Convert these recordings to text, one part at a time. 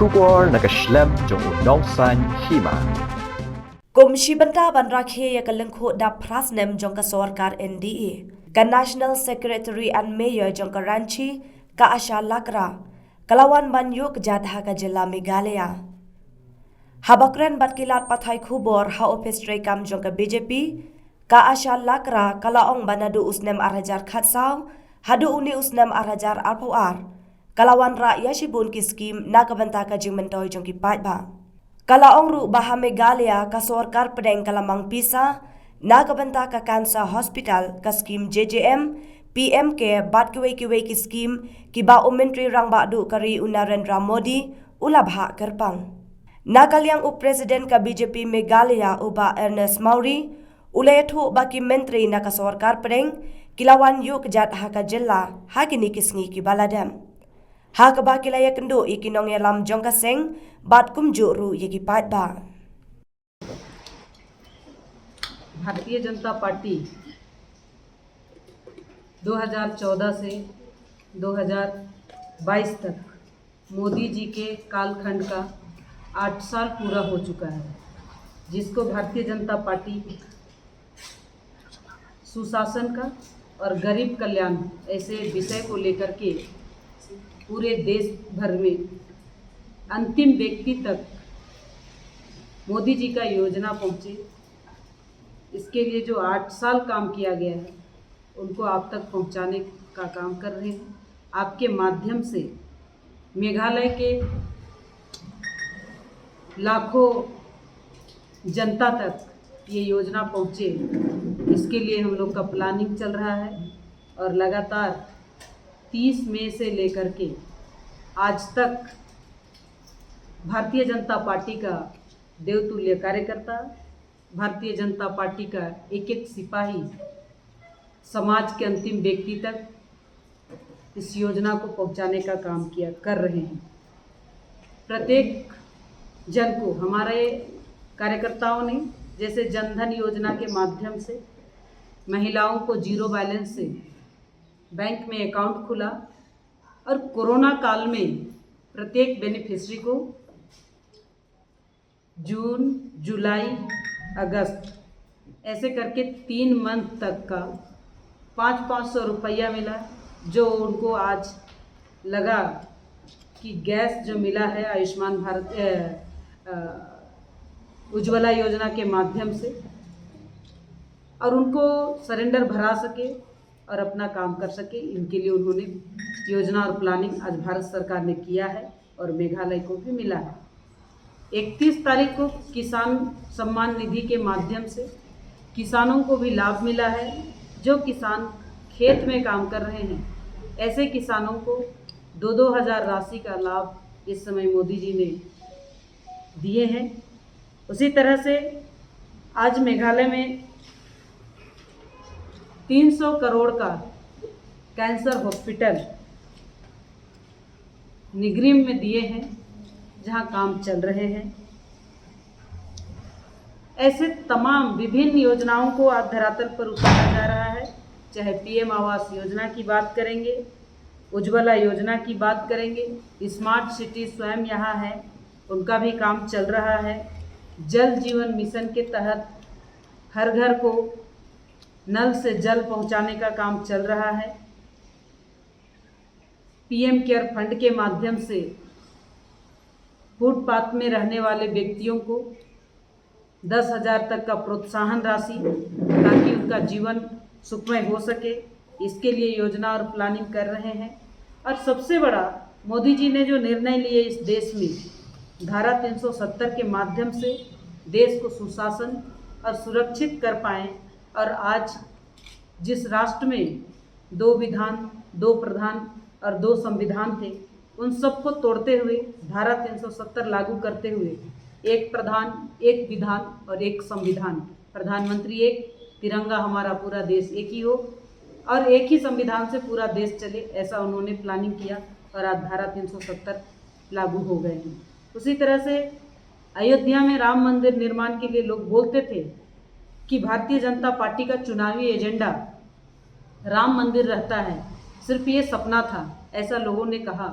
Shubor nakaslem jong unongsan hima. Komisi Banta Banrakhe ya kalengkho da prasnem jong ka sarkar NDA. Ka National Secretary and Mayor jong ka Ranchi ka Asha Lakra. Kalawan Banyuk Jadha ka Jilla Meghalaya. Habakren batkilat pathai khubor ha office kam jong ka BJP ka Asha Lakra kalaong banadu usnem arajar khatsau hadu uni usnem arajar alpawar. Kalawan ra yashibun ki skim na kabanta ka jingmentoy jong ki paitba. Kalaong ru baha Meghalaya ka sarkar pedeng kalamang pisa na kabanta ka cancer hospital ka skim JJM PMK bat kiwe ki skim ki ba umentri rang badu kari Narendra Modi ulabha kerpang. Nakalyang up president ka BJP Meghalaya uba Ernest Mauri ulayathu baki menteri na ka sarkar pedeng kilawan yuk jat ha ka jilla ha kini kisngi ki baladam. Ha ka ba kilaya kendo ikinong yalam jongka seng bat kumju ru yegi paitba. Bharatiya Janata party 2014 से 2022 तक मोदी जी के कालखंड का 8 साल पूरा हो चुका है, जिसको भारतीय जनता पार्टी सुशासन का और गरीब कल्याण ऐसे विषय को लेकर के पूरे देश भर में अंतिम व्यक्ति तक मोदी जी का योजना पहुँचे, इसके लिए जो 8 साल काम किया गया है उनको आप तक पहुंचाने का काम कर रहे हैं। आपके माध्यम से मेघालय के लाखों जनता तक ये योजना पहुंचे, इसके लिए हम लोग का प्लानिंग चल रहा है और लगातार 30 मई से लेकर के आज तक भारतीय जनता पार्टी का देवतुल्य कार्यकर्ता, भारतीय जनता पार्टी का एक एक सिपाही समाज के अंतिम व्यक्ति तक इस योजना को पहुंचाने का काम कर रहे हैं। प्रत्येक जन को हमारे कार्यकर्ताओं ने जैसे जनधन योजना के माध्यम से महिलाओं को जीरो बैलेंस से बैंक में अकाउंट खुला और कोरोना काल में प्रत्येक बेनिफिशियरी को जून, जुलाई, अगस्त ऐसे करके 3 मंथ तक का 500 रुपया मिला, जो उनको आज लगा कि गैस जो मिला है आयुष्मान भारत उज्ज्वला योजना के माध्यम से, और उनको सरेंडर भरा सके और अपना काम कर सके, इनके लिए उन्होंने योजना और प्लानिंग आज भारत सरकार ने किया है और मेघालय को भी मिला है। 31 तारीख को किसान सम्मान निधि के माध्यम से किसानों को भी लाभ मिला है। जो किसान खेत में काम कर रहे हैं ऐसे किसानों को 2-2 हज़ार राशि का लाभ इस समय मोदी जी ने दिए हैं। उसी तरह से आज मेघालय में 300 करोड़ का कैंसर हॉस्पिटल निगरीम में दिए हैं, जहां काम चल रहे हैं। ऐसे तमाम विभिन्न योजनाओं को आज धरातल पर उतारा जा रहा है, चाहे पीएम आवास योजना की बात करेंगे, उज्ज्वला योजना की बात करेंगे, स्मार्ट सिटी स्वयं यहाँ है, उनका भी काम चल रहा है। जल जीवन मिशन के तहत हर घर को नल से जल पहुँचाने का काम चल रहा है। पीएम केयर फंड के माध्यम से फुटपाथ में रहने वाले व्यक्तियों को 10,000 तक का प्रोत्साहन राशि, ताकि उनका जीवन सुखमय हो सके, इसके लिए योजना और प्लानिंग कर रहे हैं। और सबसे बड़ा मोदी जी ने जो निर्णय लिए इस देश में धारा 370 के माध्यम से देश को सुशासन और सुरक्षित कर पाएँ, और आज जिस राष्ट्र में 2 विधान, 2 प्रधान और 2 संविधान थे, उन सबको तोड़ते हुए धारा 370 लागू करते हुए एक प्रधान, एक विधान और एक संविधान, प्रधानमंत्री एक, तिरंगा हमारा पूरा देश एक ही हो और एक ही संविधान से पूरा देश चले, ऐसा उन्होंने प्लानिंग किया और आज धारा 370 लागू हो गए हैं। उसी तरह से अयोध्या में राम मंदिर निर्माण के लिए लोग बोलते थे कि भारतीय जनता पार्टी का चुनावी एजेंडा राम मंदिर रहता है, सिर्फ ये सपना था, ऐसा लोगों ने कहा।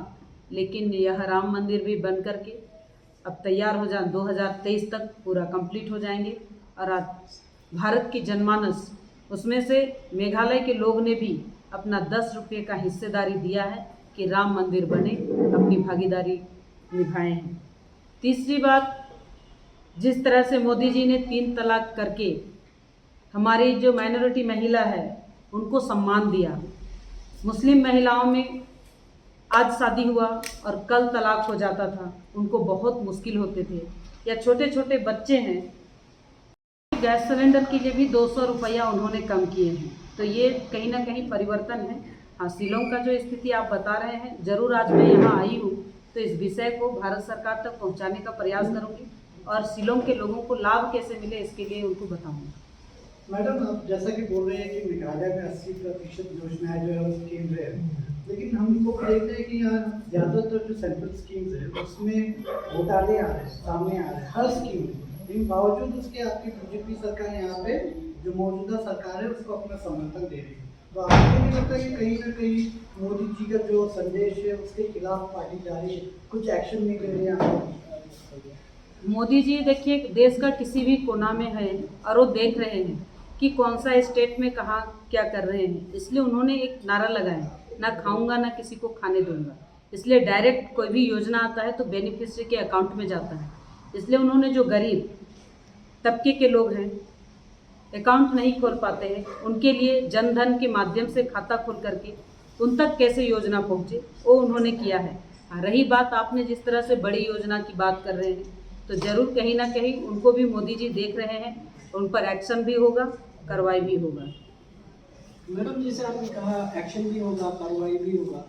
लेकिन यह राम मंदिर भी बन करके अब तैयार हो जाए, 2023 तक पूरा कंप्लीट हो जाएंगे। और आज भारत की जनमानस, उसमें से मेघालय के लोग ने भी अपना 10 रुपये का हिस्सेदारी दिया है कि राम मंदिर बने, अपनी भागीदारी निभाए हैं। तीसरी बात, जिस तरह से मोदी जी ने 3 तलाक करके हमारी जो माइनॉरिटी महिला है उनको सम्मान दिया। मुस्लिम महिलाओं में आज शादी हुआ और कल तलाक हो जाता था, उनको बहुत मुश्किल होते थे। या छोटे छोटे बच्चे हैं, गैस सिलेंडर के लिए भी 200 रुपया उन्होंने कम किए हैं। तो ये कहीं ना कहीं परिवर्तन है। हाँ, शिलोंग का जो स्थिति आप बता रहे हैं, ज़रूर आज मैं यहाँ आई हूँ तो इस विषय को भारत सरकार तक पहुँचाने का प्रयास करूँगी और शिलोंग के लोगों को लाभ कैसे मिले इसके लिए उनको बताऊँगी। मैडम, आप जैसा कि बोल रहे हैं कि मेघालय में 80% योजनाएं जो है वो केंद्र है, लेकिन हम लोग देखते हैं कि यहाँ ज़्यादातर जो सेंट्रल स्कीम्स है उसमें घोटाले आ रहे हैं, सामने आ रहे हैं हर स्कीम में। लेकिन बावजूद उसके आपकी बीजेपी सरकार यहाँ पे जो मौजूदा सरकार है उसको अपना समर्थन दे रही है। तो आपको नहीं लगता कि कहीं ना कहीं मोदी जी का जो संदेश है उसके खिलाफ पार्टी जा रही है, कुछ एक्शन नहीं ले रही है? मोदी जी देखिए, देश का किसी भी कोना में है और वो देख रहे हैं कि कौन सा स्टेट में कहाँ क्या कर रहे हैं, इसलिए उन्होंने एक नारा लगाया, ना खाऊंगा ना किसी को खाने दूंगा। इसलिए डायरेक्ट कोई भी योजना आता है तो बेनिफिशियरी के अकाउंट में जाता है। इसलिए उन्होंने जो गरीब तबके के लोग हैं, अकाउंट नहीं खोल पाते हैं, उनके लिए जन धन के माध्यम से खाता खोल करके उन तक कैसे योजना पहुँचे वो उन्होंने किया है। रही बात आपने जिस तरह से बड़ी योजना की बात कर रहे हैं, तो ज़रूर कहीं ना कहीं उनको भी मोदी जी देख रहे हैं, उन पर एक्शन भी होगा, कार्रवाई भी होगा। मैडम, जैसे आपने कहा एक्शन भी होगा, कार्रवाई भी होगा,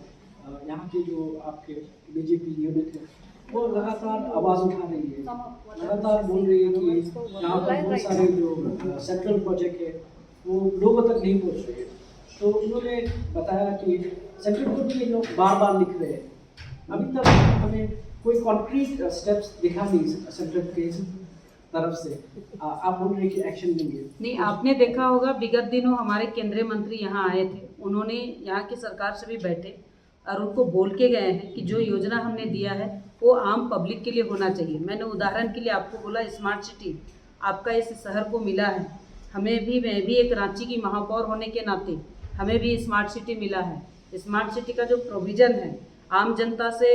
यहाँ के जो आपके बीजेपी यूनिट है वो लगातार आवाज़ उठा रही है, लगातार बोल रही है कि यहाँ पर बहुत सारे जो सेंट्रल प्रोजेक्ट है वो लोगों तक नहीं पहुँच रहे। तो उन्होंने बताया कि सेंट्रल गवर्नमेंट के लोग बार बार लिख रहे हैं, अभी तक हमें कोई कॉन्क्रीट स्टेप्स दिखा नहीं सेंट्रल के तरफ से। आप बोल रहे हैं कि एक्शन लेंगे? नहीं, आपने देखा होगा विगत दिनों हमारे केंद्रीय मंत्री यहाँ आए थे, उन्होंने यहाँ की सरकार से भी बैठे और उनको बोल के गए हैं कि जो योजना हमने दिया है वो आम पब्लिक के लिए होना चाहिए। मैंने उदाहरण के लिए आपको बोला, स्मार्ट सिटी आपका इस शहर को मिला है, हमें भी, मैं भी एक रांची की महापौर होने के नाते हमें भी स्मार्ट सिटी मिला है। स्मार्ट सिटी का जो प्रोविज़न है, आम जनता से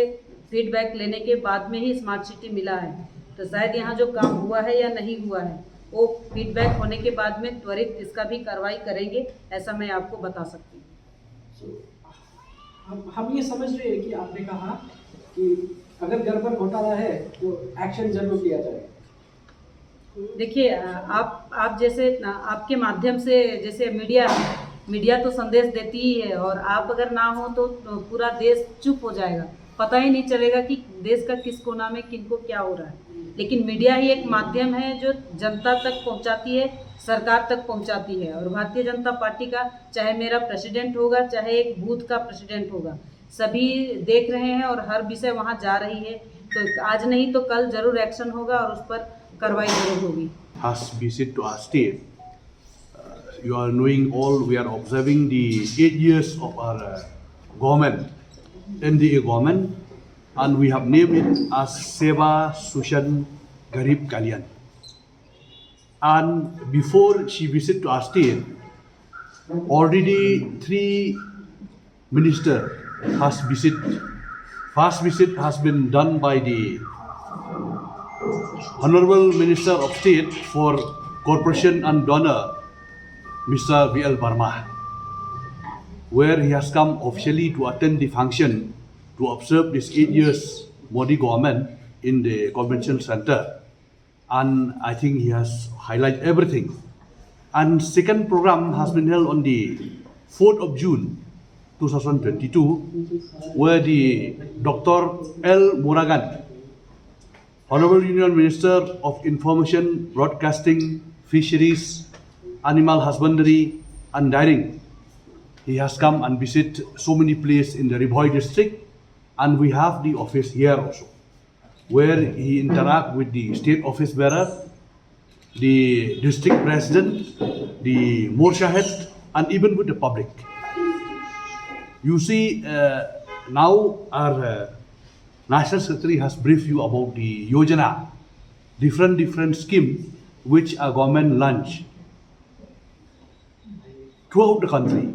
फीडबैक लेने के बाद में ही स्मार्ट सिटी मिला है। तो शायद यहाँ जो काम हुआ है या नहीं हुआ है वो फीडबैक होने के बाद में त्वरित इसका भी कार्रवाई करेंगे, ऐसा मैं आपको बता सकती हूँ। हम ये समझ रहे हैं कि आपने कहा कि अगर गड़बड़ घोटाला है तो एक्शन जरूर लिया जाए। देखिए, आप जैसे आपके माध्यम से, जैसे मीडिया तो संदेश देती ही है, और आप अगर ना हो तो पूरा देश चुप हो जाएगा, पता ही नहीं चलेगा कि देश का किस कोना में किनको क्या हो रहा है। लेकिन मीडिया ही एक माध्यम है जो जनता तक पहुंचाती है, सरकार तक पहुंचाती है। और भारतीय जनता पार्टी का, चाहे मेरा प्रेसिडेंट होगा, चाहे एक बूथ का प्रेसिडेंट होगा, सभी देख रहे हैं और हर विषय वहां जा रही है। तो आज नहीं तो कल जरूर एक्शन होगा और उस पर कार्रवाई जरूर होगी। Has visit to our state. You are knowing all, we are observing the 8 years of our government, NDA government, and we have named it as Seva Sushan Garib Kalyan. And before she visit to our state, already 3 ministers has visit. First visit has been done by the Honorable Minister of State for Corporation and Donor, Mr. V.L. Verma, where he has come officially to attend the function to observe this 8 years Modi government in the convention center. And I think he has highlighted everything. And second program has been held on the 4th of June 2022, where the Dr. L. Muragan, Honorable Union Minister of Information, Broadcasting, Fisheries, Animal Husbandry and Dairying, he has come and visit so many places in the Ribhoi district, and we have the office here also, where he interact with the state office bearer, the district president, the Morsha head, and even with the public. You see, now our National Secretary has briefed you about the Yojana, different schemes which our government launched throughout the country.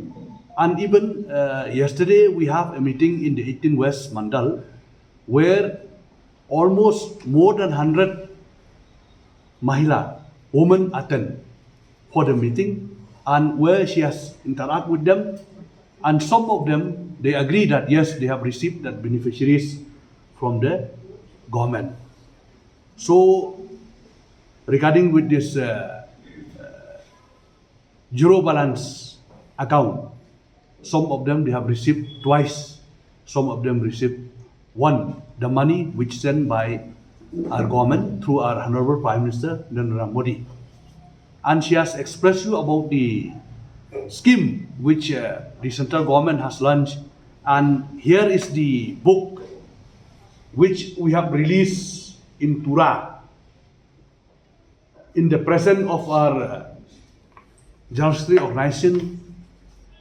And even yesterday we have a meeting in the 18 West Mandal where almost more than 100 Mahila, women attend for the meeting, and where she has interacted with them, and some of them, they agree that yes, they have received that beneficiaries from the government. So, regarding with this zero balance account, some of them they have received twice, some of them received one, the money which sent by our government through our Honorable Prime Minister Narendra Modi. And she has expressed you about the scheme which the central government has launched. And here is the book which we have released in Tura in the presence of our General Secretary Organization,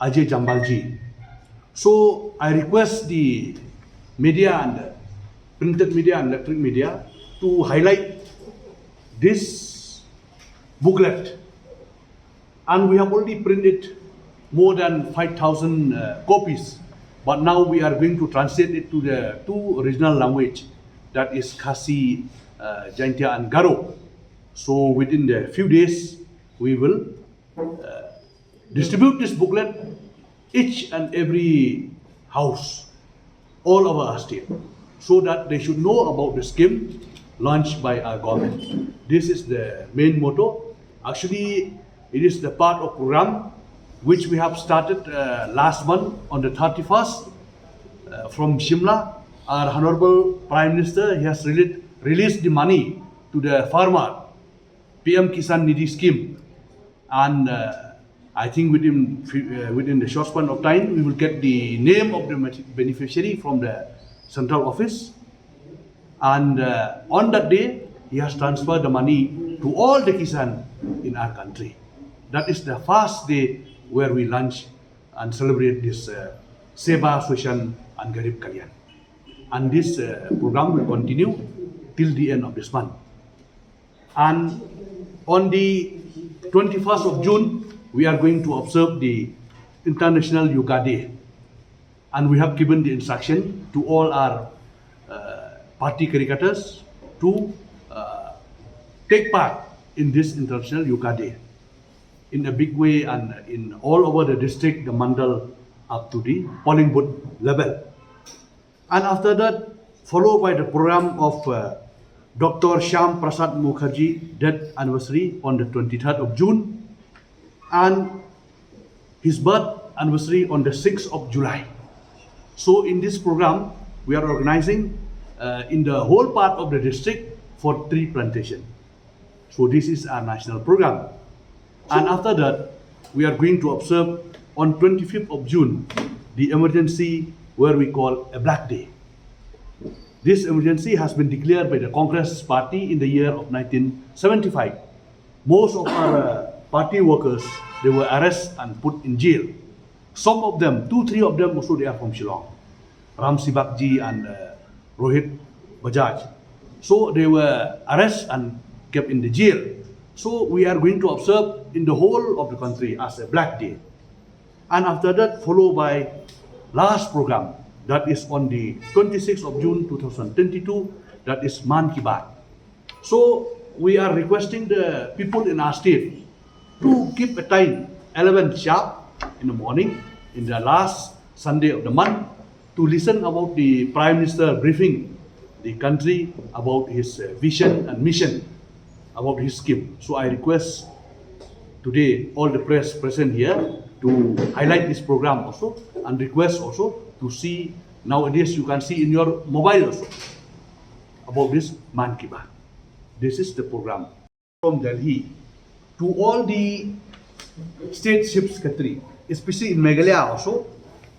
Ajay Jambalji. So I request the media and printed media and electronic media to highlight this booklet. And we have already printed more than 5,000 copies, but now we are going to translate it to the two regional language, that is Khasi, Jaintia and Garo. So within the few days, we will distribute this booklet each and every house all over our state, so that they should know about the scheme launched by our government. This is the main motto. Actually, it is the part of program which we have started last month on the 31st from Shimla. Our Honorable Prime Minister, he has released the money to the farmer, PM Kisan Nidhi scheme, and I think within the short span of time we will get the name of the beneficiary from the central office, and on that day he has transferred the money to all the Kisan in our country. That is the first day where we launch and celebrate this Seva, Sushan and Garib Kalyan. And this program will continue till the end of this month. And on the 21st of June, we are going to observe the International Yoga Day. And we have given the instruction to all our party cricketers to take part in this International Yoga Day in a big way, and in all over the district, the mandal, up to the polling booth level. And after that, followed by the program of Dr. Shyam Prasad Mukherjee death anniversary on the 23rd of June, and his birth anniversary on the 6th of July. So in this program, we are organizing in the whole part of the district for tree plantation. So this is our national program. And after that, we are going to observe on 25th of June, the emergency where we call a Black Day. This emergency has been declared by the Congress Party in the year of 1975. Most of our party workers, they were arrested and put in jail. Some of them, 2-3 of them also, they are from Shillong. Ram Sibakji and Rohit Bajaj. So they were arrested and kept in the jail. So we are going to observe in the whole of the country as a Black Day. And after that, followed by last program, that is on the 26th of June 2022, that is Man Ki Baat. So we are requesting the people in our state to keep a time, 11 sharp in the morning, in the last Sunday of the month, to listen about the Prime Minister briefing the country about his vision and mission about his scheme. So I request today all the press present here to highlight this program also, and request also to see, nowadays you can see in your mobile also about this Man Ki Baat. This is the program from Delhi to all the state chief secretary, especially in Meghalaya also,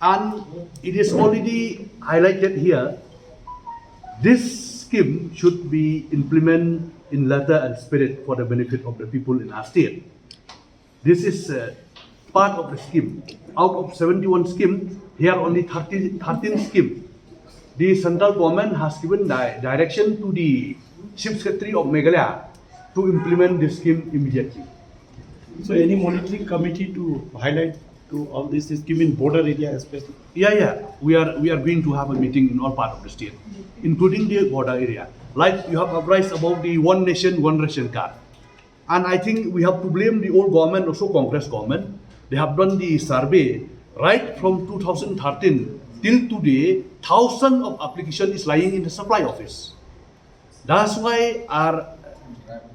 and it is already highlighted here. This scheme should be implemented in letter and spirit for the benefit of the people in our state. This is part of the scheme. Out of 71 schemes, here only 13 schemes the central government has given direction to the Chief Secretary of Meghalaya to implement this scheme immediately. So any monitoring committee to highlight to all this scheme in border area especially? Yeah. We are going to have a meeting in all part of the state, including the border area. Like you have advised about the one nation, one ration card. And I think we have to blame the old government, also Congress government. They have done the survey right from 2013 till today. Thousands of application is lying in the supply office. That's why our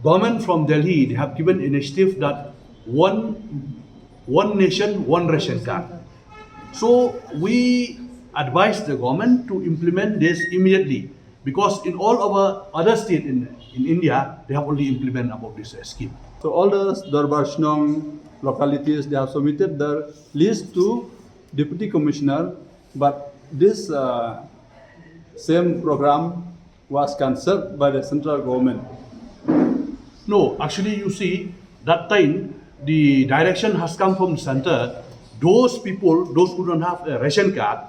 government from Delhi, they have given initiative that one nation, one ration card. So we advise the government to implement this immediately, because in all our other states in India, they have already implemented about this scheme. So all the Darbar Shnong localities, they have submitted their list to Deputy Commissioner, but this same program was cancelled by the central government. No, actually you see, that time the direction has come from the center. Those people, those who don't have a ration card,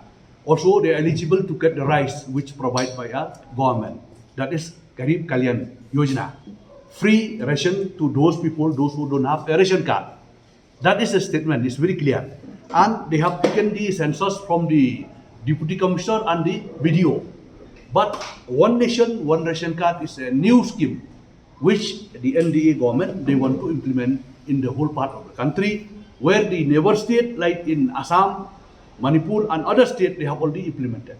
also they are eligible to get the rice which provided by a government. That is Garib Kalyan Yojana. Free ration to those people, those who don't have a ration card. That is a statement, it's very clear. And they have taken the census from the Deputy Commissioner and the video. But one nation, one ration card is a new scheme which the NDA government, they want to implement in the whole part of the country, where the neighbor state like in Assam, Manipur and other states, they have already implemented.